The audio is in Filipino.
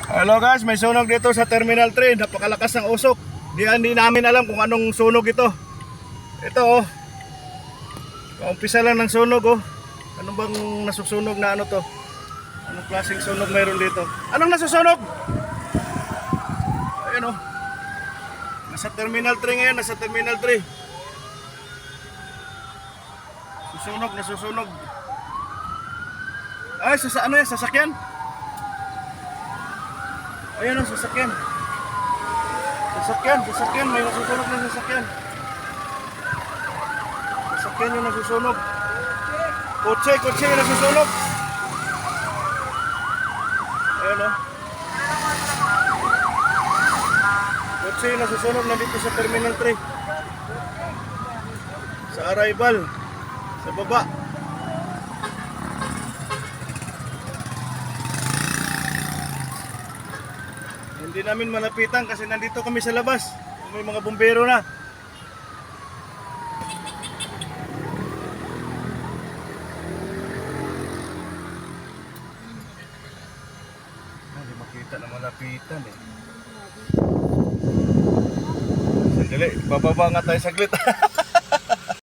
Hello guys, may sunog dito sa Terminal 3. Napakalakas ng usok. Hindi namin alam kung anong sunog ito. Ito oh. Kaumpisa lang ng sunog oh. Ano bang nasusunog na ano to? Anong klaseng sunog mayroon dito? Anong nasusunog? Ayun oh. Nasa Terminal 3 ngayon, nasa Terminal 3. Nasusunog. Ay, ano yan? Sasakyan? Ayun ang sasakyan. Sasakyan. May nasusunog na sasakyan. Sasakyan yung nasusunog. Kotse yung nasusunog. Ayun o. Kotse yung nasusunog nandito sa Terminal 3. Sa arrival. Sa baba. Hindi namin malapitan kasi nandito kami sa labas. May mga bumbero na. Hindi makita na malapitan eh. Sandali, bababa nga tayo saglit.